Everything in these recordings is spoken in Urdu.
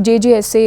JJSA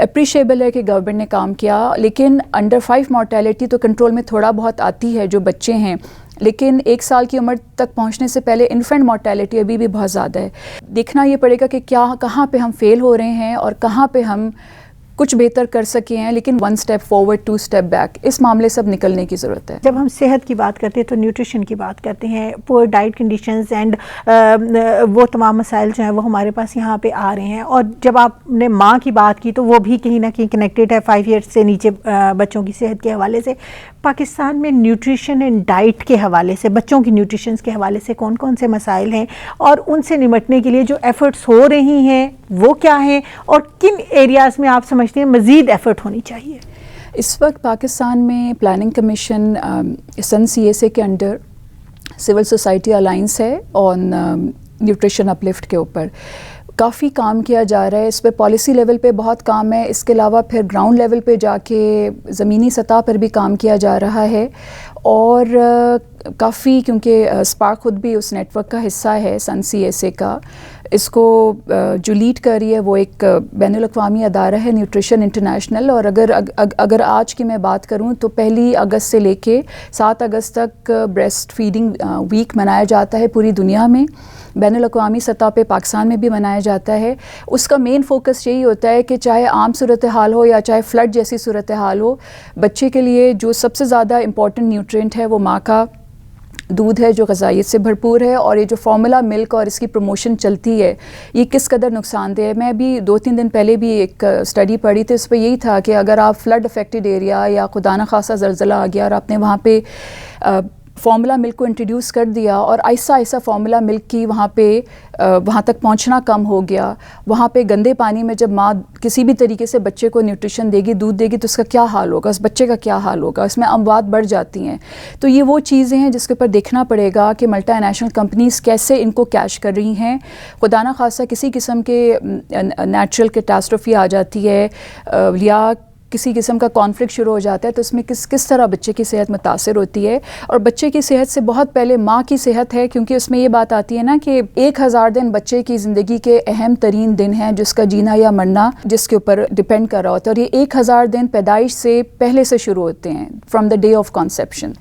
اپریشیبل ہے کہ گورنمنٹ نے کام کیا، لیکن انڈر 5 مورٹیلٹی تو کنٹرول میں تھوڑا بہت آتی ہے جو بچے ہیں، لیکن 1 سال کی عمر تک پہنچنے سے پہلے انفینٹ مورٹیلٹی ابھی بھی بہت زیادہ ہے. دیکھنا یہ پڑے گا کہ کہاں پہ ہم فیل ہو رہے ہیں اور کہاں پہ ہم کچھ بہتر کر سکے ہیں، لیکن 1 اسٹیپ فارورڈ 2 اسٹیپ بیک، اس معاملے سے اب نکلنے کی ضرورت ہے. جب ہم صحت کی بات کرتے ہیں تو نیوٹریشن کی بات کرتے ہیں، پور ڈائٹ کنڈیشنز اینڈ وہ تمام مسائل جو ہیں وہ ہمارے پاس یہاں پہ آ رہے ہیں. اور جب آپ نے ماں کی بات کی تو وہ بھی کہیں نہ کہیں کنیکٹڈ ہے 5 ایئرس سے نیچے بچوں کی صحت کے حوالے سے. پاکستان میں نیوٹریشن اینڈ ڈائٹ کے حوالے سے، بچوں کی نیوٹریشنز کے حوالے سے کون کون سے مسائل ہیں اور ان سے نمٹنے کے لیے جو ایفرٹس ہو رہی ہیں وہ کیا ہیں، اور کن ایریاز میں آپ سمجھتے ہیں مزید ایفرٹ ہونی چاہیے؟ اس وقت پاکستان میں پلاننگ کمیشن سن CSA کے انڈر سول سوسائٹی الائنس ہے آن نیوٹریشن اپلفٹ کے اوپر. کافی کام کیا جا رہا ہے اس پہ، پالیسی لیول پہ بہت کام ہے. اس کے علاوہ پھر گراؤنڈ لیول پہ جا کے زمینی سطح پر بھی کام کیا جا رہا ہے. اور کافی، کیونکہ اسپارک خود بھی اس نیٹ ورک کا حصہ ہے سن CSA کا، اس کو جو لیڈ کر رہی ہے وہ ایک بین الاقوامی ادارہ ہے نیوٹریشن انٹرنیشنل. اور اگر آج کی میں بات کروں تو 1 اگست سے لے کے 7 اگست تک بریسٹ فیڈنگ ویک منایا جاتا ہے پوری دنیا میں. بین الاقوامی سطح پہ پاکستان میں بھی منایا جاتا ہے. اس کا مین فوکس یہی ہوتا ہے کہ چاہے عام صورتحال ہو یا چاہے فلڈ جیسی صورتحال ہو، بچے کے لیے جو سب سے زیادہ امپورٹنٹ نیوٹرینٹ ہے وہ ماں کا دودھ ہے جو غذائیت سے بھرپور ہے. اور یہ جو فارمولا ملک اور اس کی پروموشن چلتی ہے یہ کس قدر نقصان دہ ہے. میں بھی 2-3 دن پہلے بھی ایک اسٹڈی پڑھی تھی، اس پہ یہی تھا کہ اگر آپ فلڈ افیکٹڈ ایریا یا خدا نخواستہ زلزلہ آ گیا اور آپ نے وہاں پہ فارمولا ملک کو انٹروڈیوس کر دیا اور آہستہ آہستہ فارمولا ملک کی وہاں تک پہنچنا کم ہو گیا، وہاں پہ گندے پانی میں جب ماں کسی بھی طریقے سے بچے کو نیوٹریشن دے گی، دودھ دے گی، تو اس کا کیا حال ہوگا، اس بچے کا کیا حال ہوگا، اس میں اموات بڑھ جاتی ہیں. تو یہ وہ چیزیں ہیں جس کے اوپر دیکھنا پڑے گا کہ ملٹی نیشنل کمپنیز کیسے ان کو کیش کر رہی ہیں. خدا نہ خواستہ کسی قسم کے نیچرل کیٹاسٹروفی آ جاتی ہے یا کسی قسم کا کانفلکٹ شروع ہو جاتا ہے تو اس میں کس طرح بچے کی صحت متاثر ہوتی ہے. اور بچے کی صحت سے بہت پہلے ماں کی صحت ہے، کیونکہ اس میں یہ بات آتی ہے نا کہ 1000 دن بچے کی زندگی کے اہم ترین دن ہیں جس کا جینا یا مرنا جس کے اوپر ڈپینڈ کر رہا ہوتا ہے. اور یہ 1000 دن پیدائش سے پہلے سے شروع ہوتے ہیں، from the day of conception.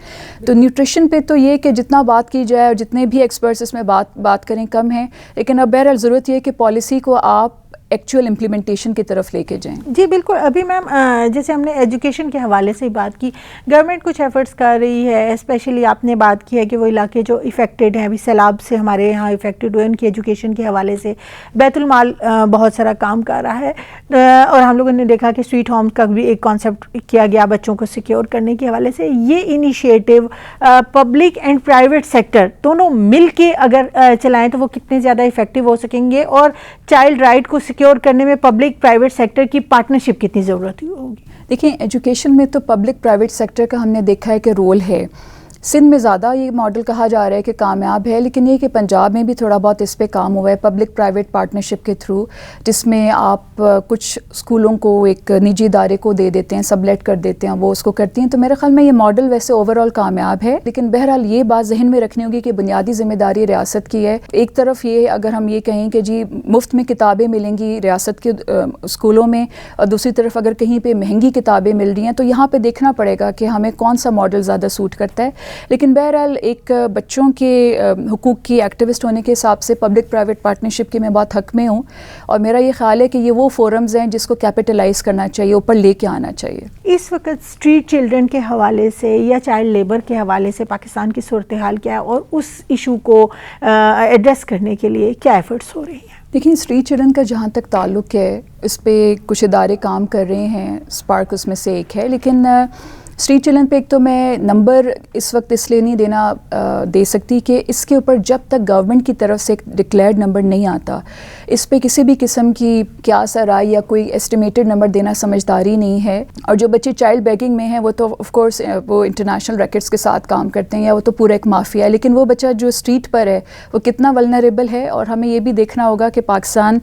تو نیوٹریشن پہ تو یہ کہ جتنا بات کی جائے اور جتنے بھی ایکسپرٹس اس میں بات کریں کم ہیں، لیکن اب بہرحال ضرورت یہ ہے کہ پالیسی کو آپ ایکچوئل امپلیمنٹیشن کی طرف لے کے جائیں. جی بالکل. ابھی میم جیسے ہم نے ایجوکیشن کے حوالے سے بات کی، گورنمنٹ کچھ ایفرٹس کر رہی ہے، اسپیشلی آپ نے بات کی ہے کہ وہ علاقے جو افیکٹڈ ہیں، ابھی سیلاب سے ہمارے یہاں افیکٹڈ ہوئے، ان کی ایجوکیشن کے حوالے سے بیت المال بہت سارا کام کر رہا ہے. اور ہم لوگوں نے دیکھا کہ سویٹ ہوم کا بھی ایک کانسیپٹ کیا گیا بچوں کو سیکیور کرنے کے حوالے سے. یہ initiative public and private sector دونوں مل کے اگر چلائیں تو وہ کتنے زیادہ افیکٹو ہو سکیں گے، اور چائلڈ رائٹ کو سیکیور کرنے میں پبلک پرائیویٹ سیکٹر کی پارٹنرشپ کتنی ضرورت ہوگی؟ دیکھیں، ایجوکیشن میں تو پبلک پرائیویٹ سیکٹر کا ہم نے دیکھا ہے کہ رول ہے. سندھ میں زیادہ یہ ماڈل کہا جا رہا ہے کہ کامیاب ہے، لیکن یہ کہ پنجاب میں بھی تھوڑا بہت اس پہ کام ہوا ہے پبلک پرائیویٹ پارٹنرشپ کے تھرو، جس میں آپ کچھ اسکولوں کو ایک نجی ادارے کو دے دیتے ہیں، سب لیٹ کر دیتے ہیں، وہ اس کو کرتی ہیں. تو میرے خیال میں یہ ماڈل ویسے اوور آل کامیاب ہے، لیکن بہرحال یہ بات ذہن میں رکھنی ہوگی کہ بنیادی ذمہ داری ریاست کی ہے. ایک طرف یہ اگر ہم یہ کہیں کہ جی مفت میں کتابیں ملیں گی ریاست کے اسکولوں میں، اور دوسری طرف اگر کہیں پہ مہنگی کتابیں مل رہی ہیں، تو یہاں پہ دیکھنا پڑے گا کہ ہمیں کون سا ماڈل زیادہ سوٹ کرتا ہے. لیکن بہرحال ایک بچوں کے حقوق کی ایکٹیوسٹ ہونے کے حساب سے پبلک پرائیویٹ پارٹنرشپ کی میں بہت حق میں ہوں، اور میرا یہ خیال ہے کہ یہ وہ فورمز ہیں جس کو کیپٹلائز کرنا چاہیے، اوپر لے کے آنا چاہیے. اس وقت اسٹریٹ چلڈرن کے حوالے سے یا چائلڈ لیبر کے حوالے سے پاکستان کی صورتحال کیا ہے، اور اس ایشو کو ایڈریس کرنے کے لیے کیا ایفرٹس ہو رہی ہیں؟ دیکھیں، اسٹریٹ چلڈرن کا جہاں تک تعلق ہے اس پہ کچھ ادارے کام کر رہے ہیں، اسپارک اس میں سے ایک ہے. لیکن اسٹریٹ چلڈرن پہ ایک تو میں نمبر اس وقت اس لیے نہیں دے سکتی کہ اس کے اوپر جب تک گورنمنٹ کی طرف سے ایک ڈکلیئرڈ نمبر نہیں آتا، اس پہ کسی بھی قسم کی کیا اثر آئی یا کوئی ایسٹیمیٹڈ نمبر دینا سمجھداری نہیں ہے. اور جو بچے چائلڈ بیگنگ میں ہیں وہ تو آف کورس وہ انٹرنیشنل ریکٹس کے ساتھ کام کرتے ہیں یا وہ تو پورا ایک مافیا ہے، لیکن وہ بچہ جو اسٹریٹ پر ہے وہ کتنا ولنریبل ہے. اور ہمیں یہ بھی دیکھنا ہوگا کہ پاکستان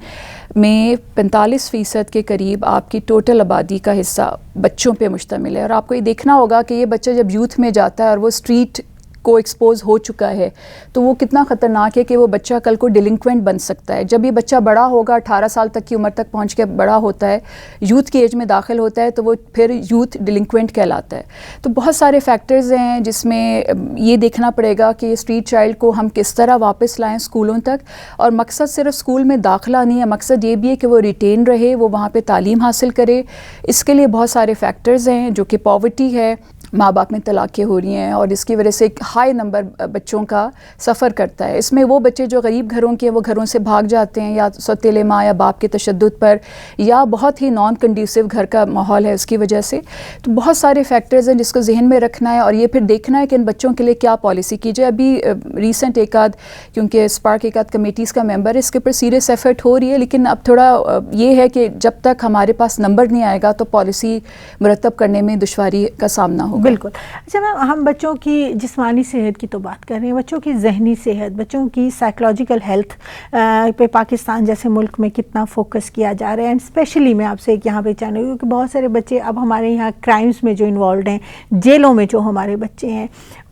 میں 45% کے قریب آپ کی ٹوٹل آبادی کا حصہ بچوں پہ مشتمل ہے. اور آپ کو یہ دیکھنا ہوگا کہ یہ بچہ جب یوتھ میں جاتا ہے اور وہ اسٹریٹ کو ایکسپوز ہو چکا ہے تو وہ کتنا خطرناک ہے کہ وہ بچہ کل کو ڈیلنکوینٹ بن سکتا ہے. جب یہ بچہ بڑا ہوگا 18 سال تک کی عمر تک پہنچ کے بڑا ہوتا ہے, یوتھ کی ایج میں داخل ہوتا ہے, تو وہ پھر یوتھ ڈیلنکوینٹ کہلاتا ہے. تو بہت سارے فیکٹرز ہیں جس میں یہ دیکھنا پڑے گا کہ اسٹریٹ چائلڈ کو ہم کس طرح واپس لائیں اسکولوں تک. اور مقصد صرف اسکول میں داخلہ نہیں ہے, مقصد یہ بھی ہے کہ وہ ریٹین رہے, وہ وہاں پہ تعلیم حاصل کرے. اس کے لیے بہت سارے فیکٹرز ہیں, جو کہ پاورٹی ہے, ماں باپ میں طلاقیں ہو رہی ہیں اور اس کی وجہ سے ایک ہائی نمبر بچوں کا سفر کرتا ہے. اس میں وہ بچے جو غریب گھروں کے ہیں وہ گھروں سے بھاگ جاتے ہیں, یا سوتیلے ماں یا باپ کے تشدد پر, یا بہت ہی نان کنڈیوسو گھر کا ماحول ہے اس کی وجہ سے. تو بہت سارے فیکٹرز ہیں جس کو ذہن میں رکھنا ہے, اور یہ پھر دیکھنا ہے کہ ان بچوں کے لیے کیا پالیسی کی جائے. ابھی ریسنٹ ایک آدھ, کیونکہ اسپارک ایک آدھ کمیٹیز کا ممبر ہے, اس کے اوپر سیریس ایفرٹ ہو رہی ہے, لیکن اب تھوڑا یہ ہے کہ جب تک ہمارے پاس نمبر نہیں آئے گا تو پالیسی مرتب کرنے میں دشواری کا سامنا ہوگا. بالکل. اچھا میم, ہم بچوں کی جسمانی صحت کی تو بات کر رہے ہیں, بچوں کی ذہنی صحت, بچوں کی سائیکلوجیکل ہیلتھ پہ پاکستان جیسے ملک میں کتنا فوکس کیا جا رہا ہے. اینڈ اسپیشلی میں آپ سے ایک یہاں پہ چاہوں گی کہ بہت سارے بچے اب ہمارے یہاں کرائمز میں جو انوالوڈ ہیں, جیلوں میں جو ہمارے بچے ہیں,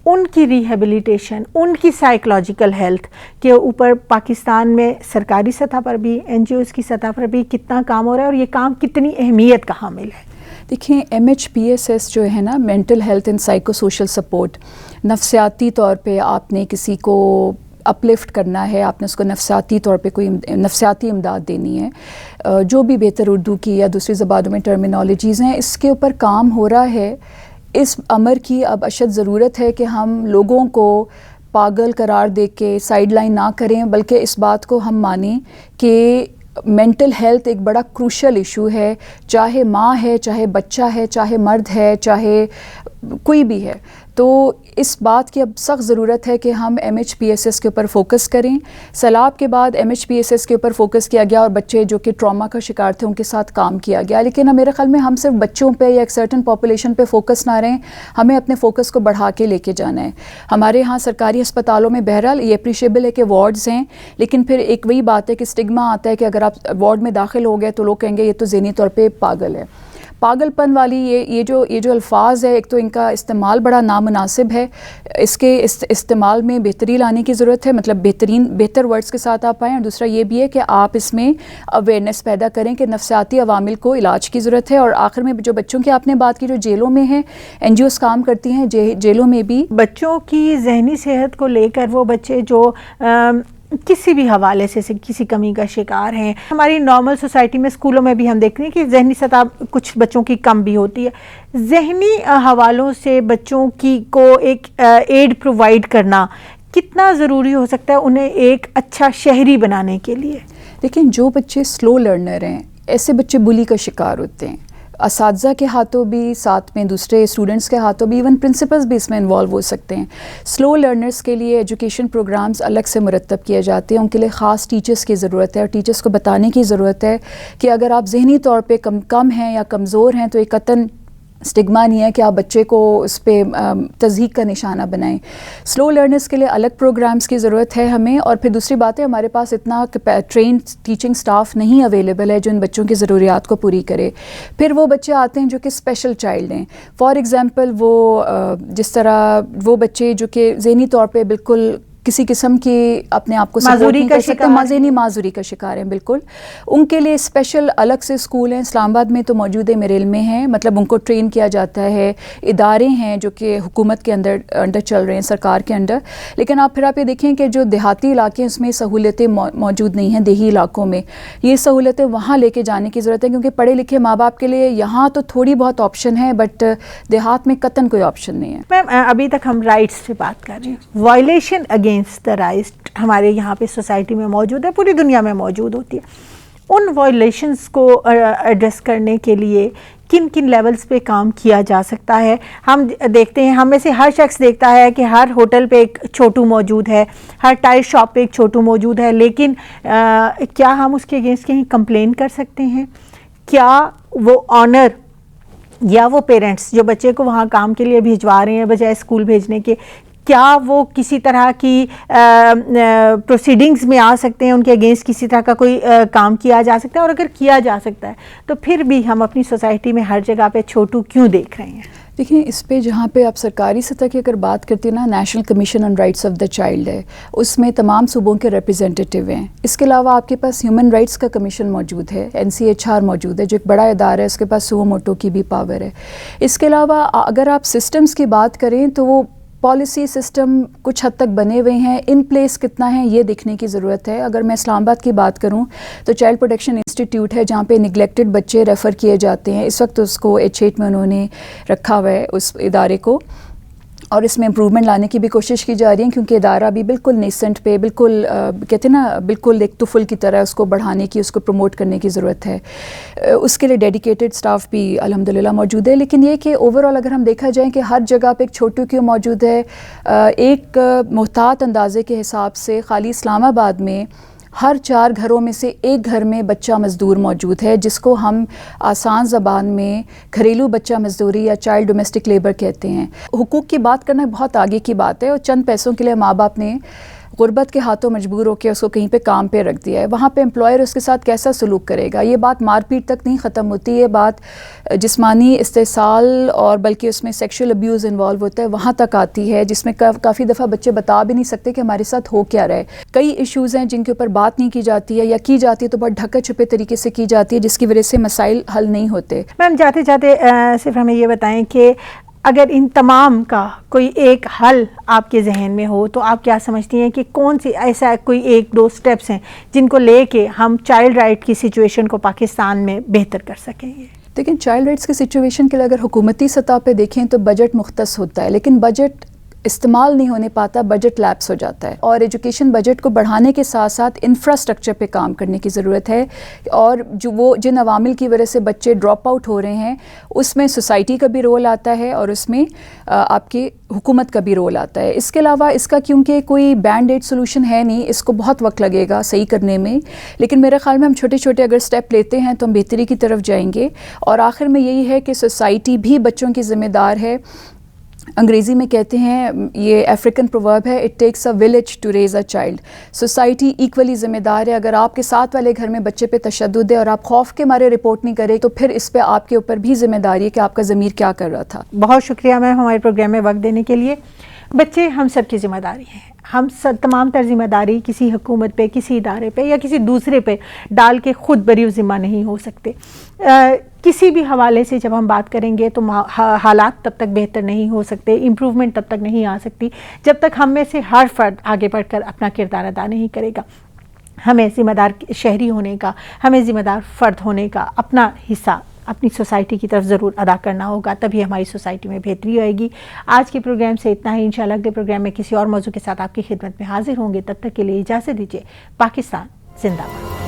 ان کی ریہیبلیٹیشن, ان کی سائیکلوجیکل ہیلتھ کے اوپر پاکستان میں سرکاری سطح پر بھی, این جی اوز کی سطح پر بھی کتنا کام ہو رہا ہے, اور یہ کام کتنی اہمیت کا حامل ہے؟ دیکھیں, MHPSS جو ہے نا, mental health and psycho social support, نفسیاتی طور پہ آپ نے کسی کو اپلفٹ کرنا ہے, آپ نے اس کو نفسیاتی طور پہ کوئی نفسیاتی امداد دینی ہے, جو بھی بہتر اردو کی یا دوسری زبانوں میں ٹرمینالوجیز ہیں, اس کے اوپر کام ہو رہا ہے. اس امر کی اب اشد ضرورت ہے کہ ہم لوگوں کو پاگل قرار دے کے سائیڈ لائن نہ کریں, بلکہ اس بات کو ہم مانیں کہ مینٹل ہیلتھ ایک بڑا کروشل ایشو ہے, چاہے ماں ہے, چاہے بچہ ہے, چاہے مرد ہے, چاہے کوئی بھی ہے. تو اس بات کی اب سخت ضرورت ہے کہ ہم MHPSS کے اوپر فوکس کریں. سیلاب کے بعد MHPSS کے اوپر فوکس کیا گیا اور بچے جو کہ ٹراما کا شکار تھے ان کے ساتھ کام کیا گیا, لیکن میرے خیال میں ہم صرف بچوں پہ یا ایک سرٹن پاپولیشن پہ فوکس نہ رہیں, ہمیں اپنے فوکس کو بڑھا کے لے کے جانا ہے. ہمارے یہاں سرکاری ہسپتالوں میں بہرحال یہ اپریشیبل ہے کہ وارڈز ہیں, لیکن پھر ایک وہی بات ہے کہ اسٹگما آتا ہے کہ اگر آپ وارڈ میں داخل ہو گئے تو لوگ کہیں گے یہ تو ذہنی طور پہ پاگل ہے. پاگل پن والی یہ جو الفاظ ہے, ایک تو ان کا استعمال بڑا نامناسب ہے, اس کے استعمال میں بہتری لانے کی ضرورت ہے, مطلب بہتر ورڈز کے ساتھ آپ آئیں. اور دوسرا یہ بھی ہے کہ آپ اس میں اویئرنیس پیدا کریں کہ نفسیاتی عوامل کو علاج کی ضرورت ہے. اور آخر میں جو بچوں کی آپ نے بات کی, جو جیلوں میں ہیں, NGOs کام کرتی ہیں جیلوں میں بھی بچوں کی ذہنی صحت کو لے کر, وہ بچے جو کسی بھی حوالے سے کسی کمی کا شکار ہیں, ہماری نارمل سوسائٹی میں, اسکولوں میں بھی ہم دیکھ رہے ہیں کہ ذہنی سطح کچھ بچوں کی کم بھی ہوتی ہے. ذہنی حوالوں سے بچوں کو ایک ایڈ پرووائڈ کرنا کتنا ضروری ہو سکتا ہے انہیں ایک اچھا شہری بنانے کے لیے؟ لیکن جو بچے سلو لرنر ہیں, ایسے بچے بلی کا شکار ہوتے ہیں. اساتذہ کے ہاتھوں بھی, ساتھ میں دوسرے اسٹوڈنٹس کے ہاتھوں بھی, ایون پرنسپلز بھی اس میں انوالو ہو سکتے ہیں. سلو لرنرز کے لیے ایجوکیشن پروگرامز الگ سے مرتب کیے جاتے ہیں, ان کے لیے خاص ٹیچرز کی ضرورت ہے, اور ٹیچرز کو بتانے کی ضرورت ہے کہ اگر آپ ذہنی طور پہ کم ہیں یا کمزور ہیں تو ایک قطعاً اسٹگما نہیں ہے کہ آپ بچے کو اس پہ تضحیک کا نشانہ بنائیں. سلو لرنرز کے لیے الگ پروگرامز کی ضرورت ہے ہمیں. اور پھر دوسری بات ہے, ہمارے پاس اتنا ٹرینڈ ٹیچنگ سٹاف نہیں اویلیبل ہے جو ان بچوں کی ضروریات کو پوری کرے. پھر وہ بچے آتے ہیں جو کہ اسپیشل چائلڈ ہیں. فار ایگزامپل وہ جس طرح وہ بچے جو کہ ذہنی طور پہ بالکل کسی قسم کی اپنے آپ کو معذوری کا شکار, ذہنی معذوری کا شکار ہیں, بالکل ان کے لیے اسپیشل الگ سے اسکول ہیں. اسلام آباد میں تو موجود ہے, میرے علم میں ہیں, مطلب ان کو ٹرین کیا جاتا ہے. ادارے ہیں جو کہ حکومت کے انڈر چل رہے ہیں, سرکار کے انڈر. لیکن آپ یہ دیکھیں کہ جو دیہاتی علاقے ہیں اس میں سہولتیں موجود نہیں ہیں. دیہی علاقوں میں یہ سہولتیں وہاں لے کے جانے کی ضرورت ہے, کیونکہ پڑھے لکھے ماں باپ کے لیے یہاں تو تھوڑی بہت آپشن ہے, بٹ دیہات میں قطعاً کوئی آپشن نہیں ہے. میم, ابھی تک ہم رائٹس سے بات کر رہے ہیں. وائلیشن اگینسٹ دا رائٹس ہمارے یہاں پہ سوسائٹی میں موجود ہے, پوری دنیا میں موجود ہوتی ہے. ان وائلیشنس کو ایڈریس کرنے کے لیے کن کن لیولز پہ کام کیا جا سکتا ہے؟ ہم دیکھتے ہیں, ہم میں سے ہر شخص دیکھتا ہے کہ ہر ہوٹل پہ ایک چھوٹو موجود ہے, ہر ٹائر شاپ پہ ایک چھوٹو موجود ہے, لیکن کیا ہم اس کے اگینسٹ کہیں کمپلین کر سکتے ہیں؟ کیا وہ آنر یا وہ پیرنٹس جو بچے کو وہاں کام کے لیے بھیجوا رہے ہیں بجائے اسکول بھیجنے کے, کیا وہ کسی طرح کی پروسیڈنگز میں آ سکتے ہیں, ان کے اگینسٹ کسی طرح کا کوئی کام کیا جا سکتا ہے؟ اور اگر کیا جا سکتا ہے تو پھر بھی ہم اپنی سوسائٹی میں ہر جگہ پہ چھوٹو کیوں دیکھ رہے ہیں؟ دیکھیں اس پہ جہاں پہ آپ سرکاری سطح کی اگر بات کرتے ہیں نا، national commission on rights of the child ہے، اس میں تمام صوبوں کے ریپرزینٹیٹیو ہیں. اس کے علاوہ آپ کے پاس ہیومن رائٹس کا کمیشن موجود ہے، NCHR موجود ہے جو ایک بڑا ادارہ ہے، اس کے پاس سو موٹو کی بھی پاور ہے. اس کے علاوہ اگر آپ سسٹمز کی بات کریں تو وہ پالیسی سسٹم کچھ حد تک بنے ہوئے ہیں، ان پلیس کتنا ہے یہ دیکھنے کی ضرورت ہے. اگر میں اسلام آباد کی بات کروں تو چائلڈ پروٹیکشن انسٹیٹیوٹ ہے جہاں پہ نگلیکٹڈ بچے ریفر کیے جاتے ہیں. اس وقت اس کو H8 میں انہوں نے رکھا ہوا ہے اس ادارے کو، اور اس میں امپروومنٹ لانے کی بھی کوشش کی جا رہی ہے کیونکہ ادارہ بھی بالکل نیسنٹ پہ، بالکل کہتے ہیں نا بالکل ایک طفل کی طرح اس کو بڑھانے کی، اس کو پروموٹ کرنے کی ضرورت ہے. اس کے لیے ڈیڈیکیٹڈ سٹاف بھی الحمدللہ موجود ہے. لیکن یہ کہ اوور آل اگر ہم دیکھا جائیں کہ ہر جگہ پہ ایک چھوٹو کیوں موجود ہے. ایک محتاط اندازے کے حساب سے خالی اسلام آباد میں ہر 4 گھروں میں سے ایک گھر میں بچہ مزدور موجود ہے، جس کو ہم آسان زبان میں گھریلو بچہ مزدوری یا چائلڈ ڈومیسٹک لیبر کہتے ہیں. حقوق کی بات کرنا بہت آگے کی بات ہے، اور چند پیسوں کے لیے ماں باپ نے غربت کے ہاتھوں مجبور ہو کے اس کو کہیں پہ کام پہ رکھ دیا ہے. وہاں پہ امپلائر اس کے ساتھ کیسا سلوک کرے گا؟ یہ بات مار پیٹ تک نہیں ختم ہوتی، یہ بات جسمانی استحصال اور بلکہ اس میں سیکشل ابیوز انوالو ہوتا ہے وہاں تک آتی ہے، جس میں کافی دفعہ بچے بتا بھی نہیں سکتے کہ ہمارے ساتھ ہو کیا رہے. کئی ایشوز ہیں جن کے اوپر بات نہیں کی جاتی ہے، یا کی جاتی ہے تو بہت ڈھکے چھپے طریقے سے کی جاتی ہے، جس کی وجہ سے مسائل حل نہیں ہوتے. میم جاتے جاتے صرف ہمیں یہ بتائیں کہ اگر ان تمام کا کوئی ایک حل آپ کے ذہن میں ہو تو آپ کیا سمجھتی ہیں کہ کون سی ایسا کوئی 1-2 سٹیپس ہیں جن کو لے کے ہم چائلڈ رائٹ کی سچویشن کو پاکستان میں بہتر کر سکیں گے؟ لیکن چائلڈ رائٹس کی سچویشن کے لیے اگر حکومتی سطح پہ دیکھیں تو بجٹ مختص ہوتا ہے، لیکن بجٹ استعمال نہیں ہونے پاتا، بجٹ لیپس ہو جاتا ہے. اور ایجوکیشن بجٹ کو بڑھانے کے ساتھ ساتھ انفراسٹرکچر پہ کام کرنے کی ضرورت ہے. اور جن عوامل کی وجہ سے بچے ڈراپ آؤٹ ہو رہے ہیں اس میں سوسائٹی کا بھی رول آتا ہے، اور اس میں آپ کی حکومت کا بھی رول آتا ہے. اس کے علاوہ اس کا کیونکہ کوئی بینڈ ایڈ سولوشن ہے نہیں، اس کو بہت وقت لگے گا صحیح کرنے میں، لیکن میرے خیال میں ہم چھوٹے چھوٹے اگر سٹیپ لیتے ہیں تو ہم بہتری کی طرف جائیں گے. اور آخر میں یہی ہے کہ سوسائٹی بھی بچوں کی ذمہ دار ہے. انگریزی میں کہتے ہیں، یہ افریقن پروورب ہے، it takes a village to raise a child. Society equally ذمہ دار ہے. اگر آپ کے ساتھ والے گھر میں بچے پہ تشدد ہے اور آپ خوف کے مارے رپورٹ نہیں کریں تو پھر اس پہ آپ کے اوپر بھی ذمہ داری ہے کہ آپ کا ضمیر کیا کر رہا تھا. بہت شکریہ میم ہمارے پروگرام میں وقت دینے کے لیے. بچے ہم سب کی ذمہ داری ہیں، ہم سب تمام تر ذمہ داری کسی حکومت پہ، کسی ادارے پہ یا کسی دوسرے پہ ڈال کے خود بری ذمہ نہیں ہو سکتے. کسی بھی حوالے سے جب ہم بات کریں گے تو حالات تب تک بہتر نہیں ہو سکتے، امپروومنٹ تب تک نہیں آ سکتی جب تک ہم میں سے ہر فرد آگے بڑھ کر اپنا کردار ادا نہیں کرے گا. ہمیں ذمہ دار شہری ہونے کا، ہمیں ذمہ دار فرد ہونے کا اپنا حصہ اپنی سوسائٹی کی طرف ضرور ادا کرنا ہوگا، تبھی ہماری سوسائٹی میں بہتری آئے گی. آج کے پروگرام سے اتنا ہی. انشاءاللہ اگلے پروگرام میں کسی اور موضوع کے ساتھ آپ کی خدمت میں حاضر ہوں گے. تب تک کے لیے اجازت دیجیے. پاکستان زندہ باد.